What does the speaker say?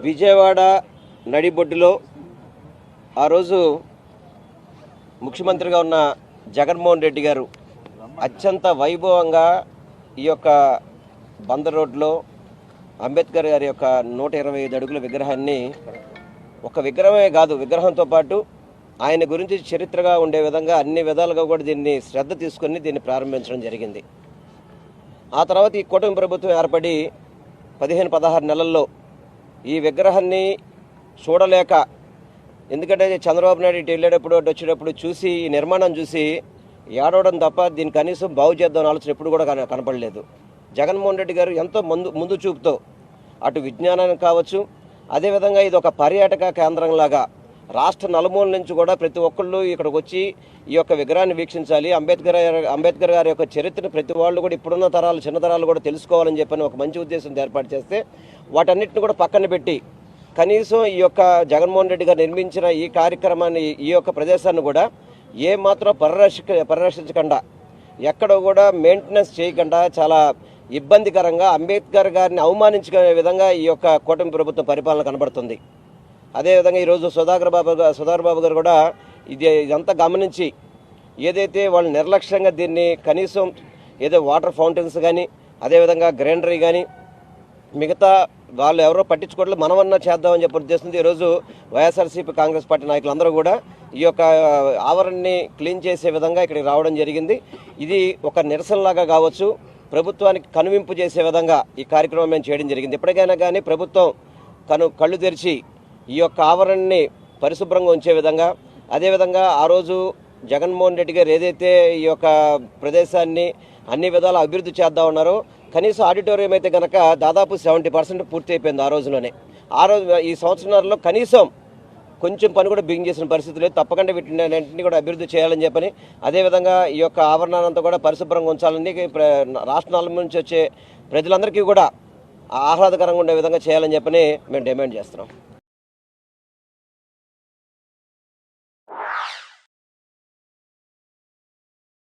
విజయవాడ నడిబొడ్డులో ఆ రోజు ముఖ్యమంత్రిగా ఉన్న జగన్మోహన్ రెడ్డి గారు అత్యంత వైభవంగా ఈ యొక్క బందర్ రోడ్లో అంబేద్కర్ గారి యొక్క 125 అడుగుల విగ్రహాన్ని, ఒక విగ్రహమే కాదు విగ్రహంతో పాటు ఆయన గురించి చరిత్రగా ఉండే విధంగా అన్ని విధాలుగా కూడా దీన్ని శ్రద్ధ తీసుకొని దీన్ని ప్రారంభించడం జరిగింది. ఆ తర్వాత ఈ కూటమి ప్రభుత్వం ఏర్పడి 15-16 నెలల్లో ఈ విగ్రహాన్ని చూడలేక, ఎందుకంటే చంద్రబాబు నాయుడు ఇటు వెళ్ళేటప్పుడు అటు వచ్చేటప్పుడు చూసి ఈ నిర్మాణం చూసి ఏడవడం తప్ప దీన్ని కనీసం బాగు చేద్దామని ఆలోచన ఎప్పుడు కూడా కనపడలేదు. జగన్మోహన్ రెడ్డి గారు ఎంతో ముందు చూపుతో అటు విజ్ఞానానికి కావచ్చు, అదేవిధంగా ఇది ఒక పర్యాటక కేంద్రంలాగా రాష్ట్ర నలుమూల నుంచి కూడా ప్రతి ఒక్కళ్ళు ఇక్కడికి వచ్చి ఈ యొక్క విగ్రహాన్ని వీక్షించాలి, అంబేద్కర్ గారి యొక్క చరిత్రను ప్రతి వాళ్ళు కూడా ఇప్పుడున్న తరాలు చిన్న తరాలు కూడా తెలుసుకోవాలని చెప్పని ఒక మంచి ఉద్దేశంతో ఏర్పాటు చేస్తే వాటన్నిటిని కూడా పక్కన పెట్టి కనీసం ఈ యొక్క జగన్మోహన్ రెడ్డి గారు నిర్మించిన ఈ కార్యక్రమాన్ని, ఈ యొక్క ప్రదేశాన్ని కూడా ఏమాత్రం పరిరక్షించకుండా, ఎక్కడ కూడా మెయింటెనెన్స్ చేయకుండా చాలా ఇబ్బందికరంగా అంబేద్కర్ గారిని అవమానించుకునే విధంగా ఈ యొక్క కూటమి ప్రభుత్వం పరిపాలన కనబడుతుంది. అదేవిధంగా ఈరోజు సుధాకర్ బాబు గారు కూడా ఇదంతా గమనించి ఏదైతే వాళ్ళు నిర్లక్ష్యంగా దీన్ని కనీసం ఏదో వాటర్ ఫౌంటైన్స్ కానీ, అదేవిధంగా గ్రైండరీ కానీ మిగతా వాళ్ళు ఎవరో పట్టించుకోవట్లేదు, మనమన్నా చేద్దామని చెప్పి ఉద్దేశంతో ఈరోజు వైఎస్ఆర్సీపీ కాంగ్రెస్ పార్టీ నాయకులందరూ కూడా ఈ యొక్క ఆవరణని క్లీన్ చేసే విధంగా ఇక్కడికి రావడం జరిగింది. ఇది ఒక నిరసనలాగా కావచ్చు, ప్రభుత్వానికి కనువింపు చేసే విధంగా ఈ కార్యక్రమం మేము చేయడం జరిగింది. ఎప్పటికైనా కానీ ప్రభుత్వం కళ్ళు తెరిచి ఈ యొక్క ఆవరణని పరిశుభ్రంగా ఉంచే విధంగా, అదేవిధంగా ఆ రోజు జగన్మోహన్ రెడ్డి గారు ఏదైతే ఈ యొక్క ప్రదేశాన్ని అన్ని విధాల అభివృద్ధి చేద్దాం ఉన్నారో, కనీసం ఆడిటోరియం అయితే కనుక దాదాపు 70% పూర్తి అయిపోయింది ఆ రోజులోనే. ఈ సంవత్సరాల్లో కనీసం కొంచెం పని కూడా బిగింగ్ చేసిన పరిస్థితి లేదు. తప్పకుండా వీటిని కూడా అభివృద్ధి చేయాలని చెప్పని, అదేవిధంగా ఈ యొక్క ఆవరణానంతా కూడా పరిశుభ్రంగా ఉంచాలని రాష్ట్రాల నుంచి వచ్చే ప్రజలందరికీ కూడా ఆహ్లాదకరంగా ఉండే విధంగా చేయాలని చెప్పని మేము డిమాండ్ చేస్తున్నాం.